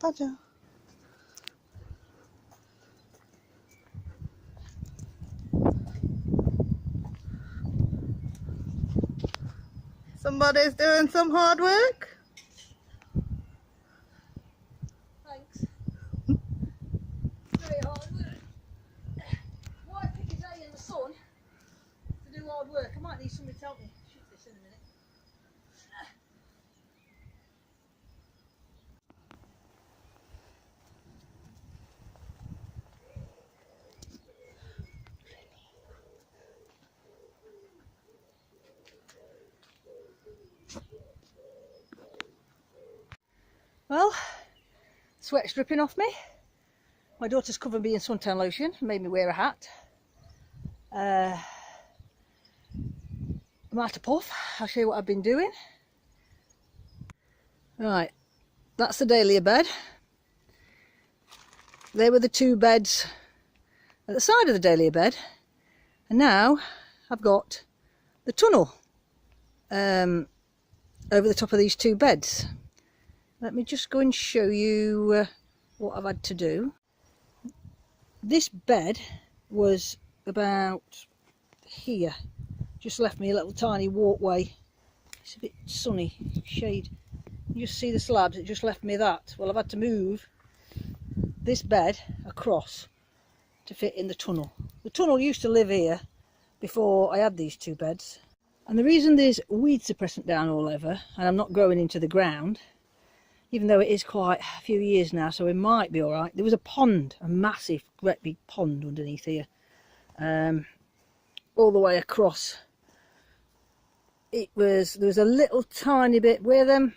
Badger. Somebody's doing some hard work. Thanks. Very hard work. Why pick a day in the sun to do hard work? I might need somebody to help me shoot this in a minute. Well, sweat's dripping off me. My daughter's covered me in suntan lotion and made me wear a hat. I'm out of puff. I'll show you what I've been doing. Right, that's the dahlia bed. There were the two beds at the side of the dahlia bed, and now I've got the tunnel over the top of these two beds. Let me just go and show you what I've had to do. This bed was about here, just left me a little tiny walkway. It's a bit sunny, shade. You just see the slabs, it just left me that. Well, I've had to move this bed across to fit in the tunnel. The tunnel used to live here before I had these two beds. And the reason there's weed suppressant down all over, and I'm not growing into the ground, even though it is quite a few years now, so it might be all right. There was a pond, a massive, great big pond underneath here, all the way across. There was a little tiny bit where them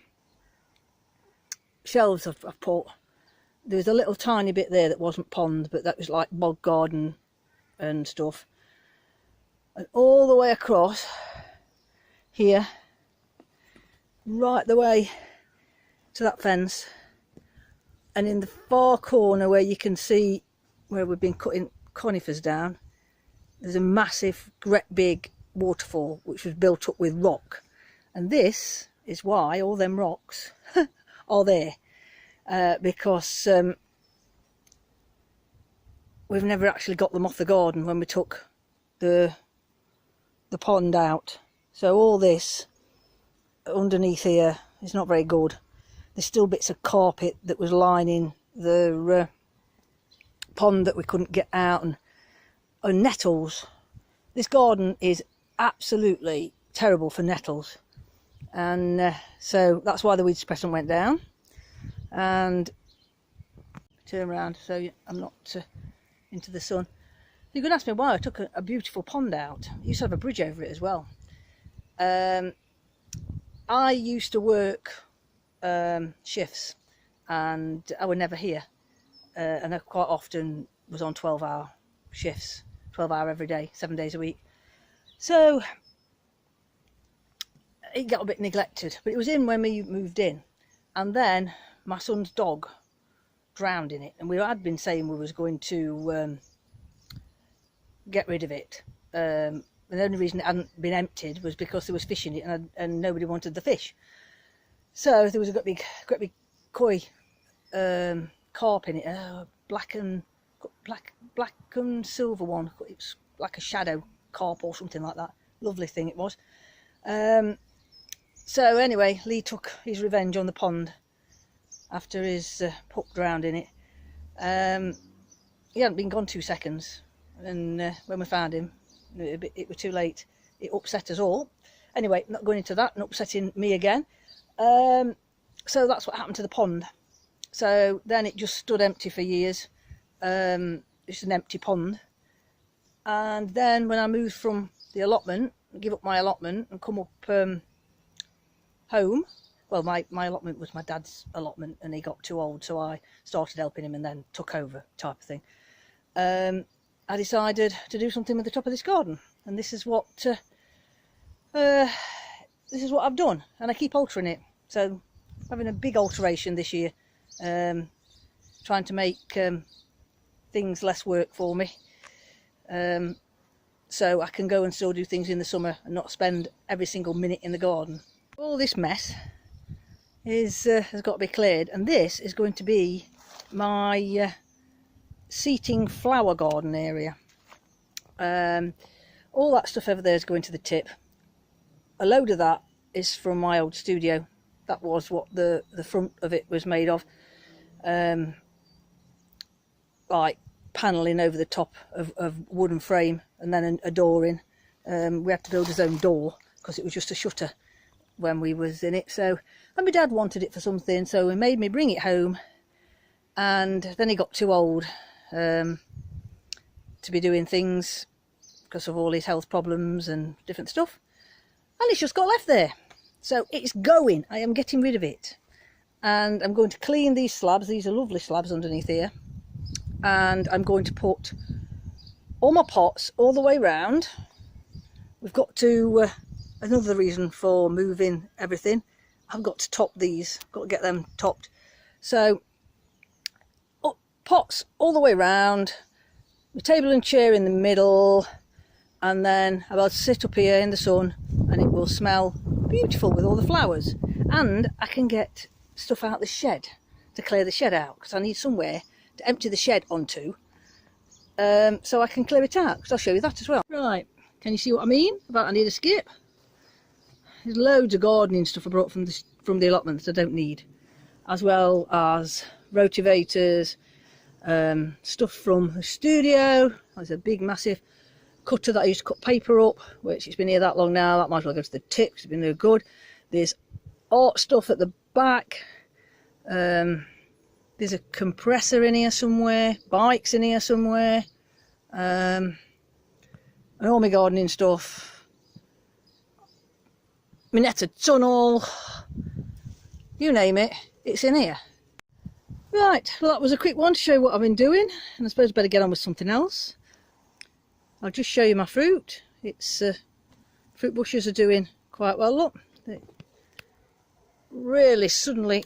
shelves I've put. There was a little tiny bit there that wasn't pond, but that was like bog garden and stuff. And all the way across here, right the way to that fence, and in the far corner where you can see where we've been cutting conifers down, there's a massive, great big waterfall which was built up with rock, and this is why all them rocks are there, because we've never actually got them off the garden when we took the pond out. So all this underneath here is not very good. There's still bits of carpet that was lining the pond that we couldn't get out, and nettles. This garden is absolutely terrible for nettles, and so that's why the weed suppressant went down. And turn around so I'm not into the sun. You're going to ask me why I took a beautiful pond out. I used to have a bridge over it as well. I used to work shifts, and I was never here, and I quite often was on 12-hour shifts, 12-hour every day, 7 days a week. So it got a bit neglected, but it was in when we moved in, and then my son's dog drowned in it, and we had been saying we was going to get rid of it. And the only reason it hadn't been emptied was because there was fish in it, and nobody wanted the fish. So there was a great big koi carp in it, black and silver one. It's like a shadow carp or something like that. Lovely thing it was. So anyway, Lee took his revenge on the pond after his pup drowned in it. He hadn't been gone 2 seconds, and when we found him, it was too late. It upset us all. Anyway, not going into that and upsetting me again. So that's what happened to the pond. So then it just stood empty for years, just an empty pond. And then when I moved from the allotment, give up my allotment and come up home, well, my allotment was my dad's allotment, and he got too old, so I started helping him and then took over, type of thing. I decided to do something with the top of this garden, and this is what I've done, and I keep altering it. So having a big alteration this year, trying to make things less work for me, so I can go and still do things in the summer and not spend every single minute in the garden. All this mess has got to be cleared, and this is going to be my seating flower garden area. All that stuff over there is going to the tip. A load of that is from my old studio. That was what the front of it was made of, like panelling over the top of wooden frame, and then a door in. We had to build his own door because it was just a shutter when we was in it. So, and my dad wanted it for something, so he made me bring it home, and then he got too old to be doing things because of all his health problems and different stuff, and it's just got left there. So it's going. I am getting rid of it, and I'm going to clean these slabs. These are lovely slabs underneath here, and I'm going to put all my pots all the way round. We've got to another reason for moving everything, I've got to top these, got to get them topped. So pots all the way round, the table and chair in the middle, and then I'll sit up here in the sun and it will smell beautiful with all the flowers. And I can get stuff out the shed to clear the shed out, because I need somewhere to empty the shed onto, so I can clear it out, because I'll show you that as well. Right, can you see what I mean about I need a skip? There's loads of gardening stuff I brought from the allotment that I don't need, as well as rotivators, stuff from the studio. There's a big massive cutter that I used to cut paper up, which it's been here that long now, that might as well go to the tip, it's been no good. There's art stuff at the back, there's a compressor in here somewhere, bikes in here somewhere, and all my gardening stuff. Minetta tunnel, you name it, it's in here. Right, well that was a quick one to show you what I've been doing, and I suppose I better get on with something else. I'll just show you my fruit. It's fruit bushes are doing quite well, look. They're really suddenly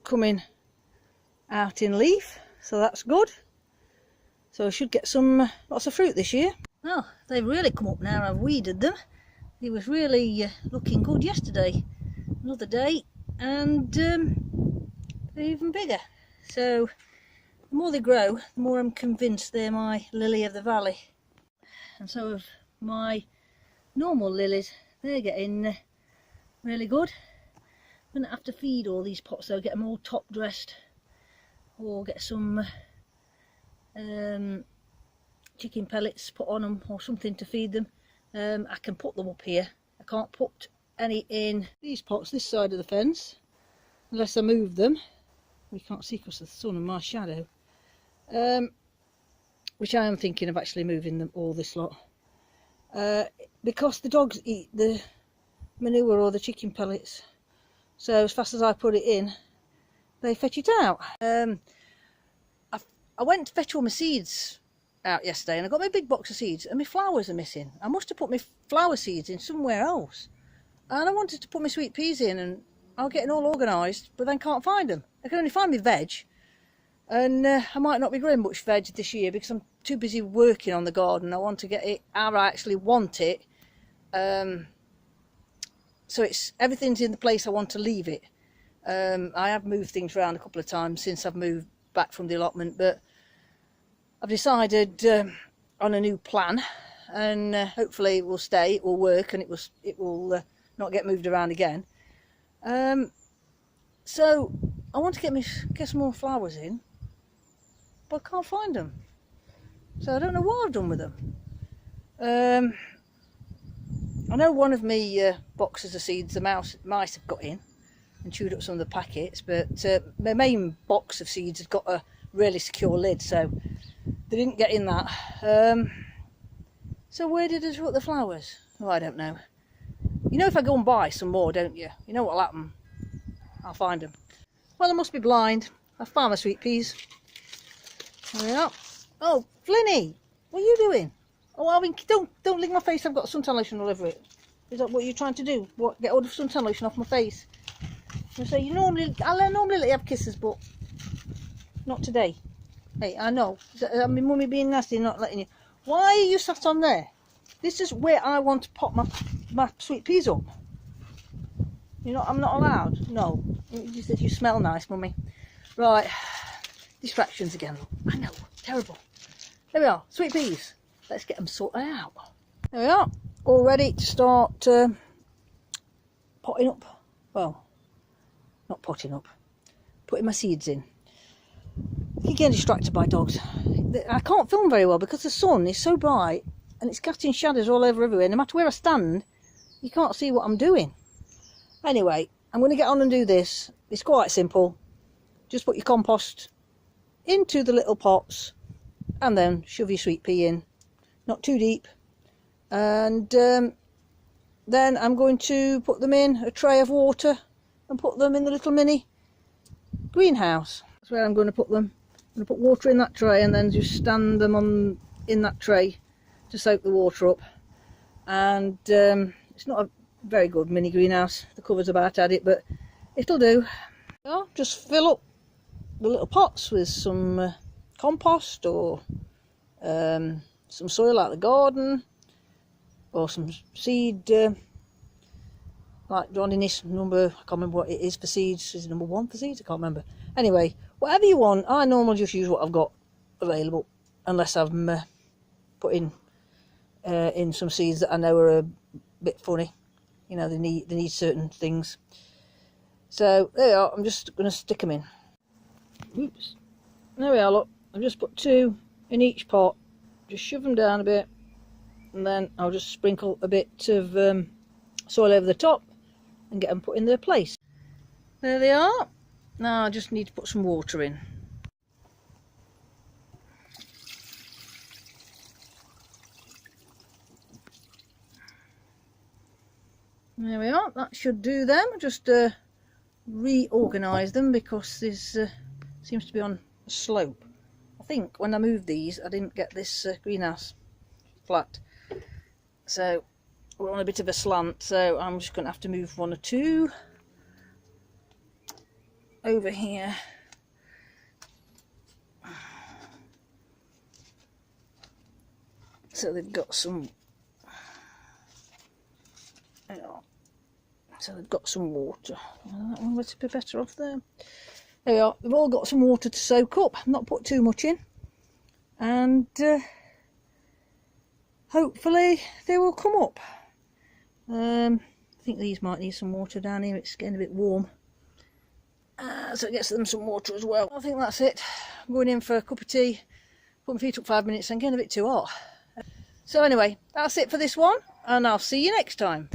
coming out in leaf, so that's good. So I should get some lots of fruit this year. Well, they've really come up now. I've weeded them. It was really looking good yesterday, another day, and they're even bigger. So the more they grow, the more I'm convinced they're my lily of the valley. And so of my normal lilies, they're getting really good. I'm going to have to feed all these pots though, get them all top dressed, or get some chicken pellets put on them or something to feed them. I can put them up here. I can't put any in these pots this side of the fence unless I move them. We can't see because of the sun and my shadow, which I am thinking of actually moving them all this lot, because the dogs eat the manure or the chicken pellets, so as fast as I put it in they fetch it out. I went to fetch all my seeds out yesterday and I got my big box of seeds and my flowers are missing. I must have put my flower seeds in somewhere else, and I wanted to put my sweet peas in and I'll get it all organised, but then can't find them. I can only find my veg, and I might not be growing much veg this year because I'm too busy working on the garden. I want to get it how I actually want it, so it's everything's in the place I want to leave it. I have moved things around a couple of times since I've moved back from the allotment, but I've decided on a new plan, and hopefully it will stay, it will work, and it will not get moved around again. So I want to get some more flowers in, but I can't find them, so I don't know what I've done with them. I know one of my boxes of seeds the mice have got in and chewed up some of the packets, but my main box of seeds has got a really secure lid, so they didn't get in that. So where did I put the flowers? Oh, I don't know. You know, if I go and buy some more, don't you? You know what'll happen? I'll find them. Well, I must be blind. I found my sweet peas. There we are. Oh, Flinny, what are you doing? Oh, Alvin, don't lick my face. I've got suntan lotion all over it. Is that what you're trying to do? What? Get all the suntan lotion off my face? I say I normally let you have kisses, but not today. Hey, I know. I mean, mummy being nasty, not letting you. Why are you sat on there? This is where I want to pop my sweet peas up. I'm not allowed? No. You said you smell nice, Mummy. Right. Distractions again. I know. Terrible. There we are. Sweet peas. Let's get them sorted out. There we are. All ready to start potting up. Well, not potting up. Putting my seeds in. I keep getting distracted by dogs. I can't film very well because the sun is so bright and it's casting shadows all over everywhere. No matter where I stand, you can't see what I'm doing. Anyway, I'm going to get on and do this. It's quite simple. Just put your compost into the little pots and then shove your sweet pea in. Not too deep. And then I'm going to put them in a tray of water and put them in the little mini greenhouse. That's where I'm going to put them. I'm going to put water in that tray and then just stand them in that tray to soak the water up. And it's not a very good mini greenhouse. The cover's about at it, but it'll do. So just fill up the little pots with some compost or some soil out of the garden, or some seed, like John Innes number, I can't remember what it is for seeds. Is it number 1 for seeds? I can't remember. Anyway, whatever you want. I normally just use what I've got available, unless I'm putting in some seeds that I know are a bit funny. You know, they need certain things. So there we are. I'm just going to stick them in. Oops. There we are. Look, I've just put 2 in each pot. Just shove them down a bit, and then I'll just sprinkle a bit of soil over the top and get them put in their place. There they are. Now I just need to put some water in. There we are. That should do them. Just reorganise them because this seems to be on a slope. I think when I moved these I didn't get this greenhouse flat, so we're on a bit of a slant, so I'm just going to have to move 1 or 2 over here. So they've got some, so they've got some water. That one would be better off there. There we are. They've all got some water to soak up. I've not put too much in, and hopefully they will come up. I think these might need some water down here. It's getting a bit warm, so it gets them some water as well. I think that's it. I'm going in for a cup of tea. Put my feet up 5 minutes and getting a bit too hot. So anyway, that's it for this one, and I'll see you next time.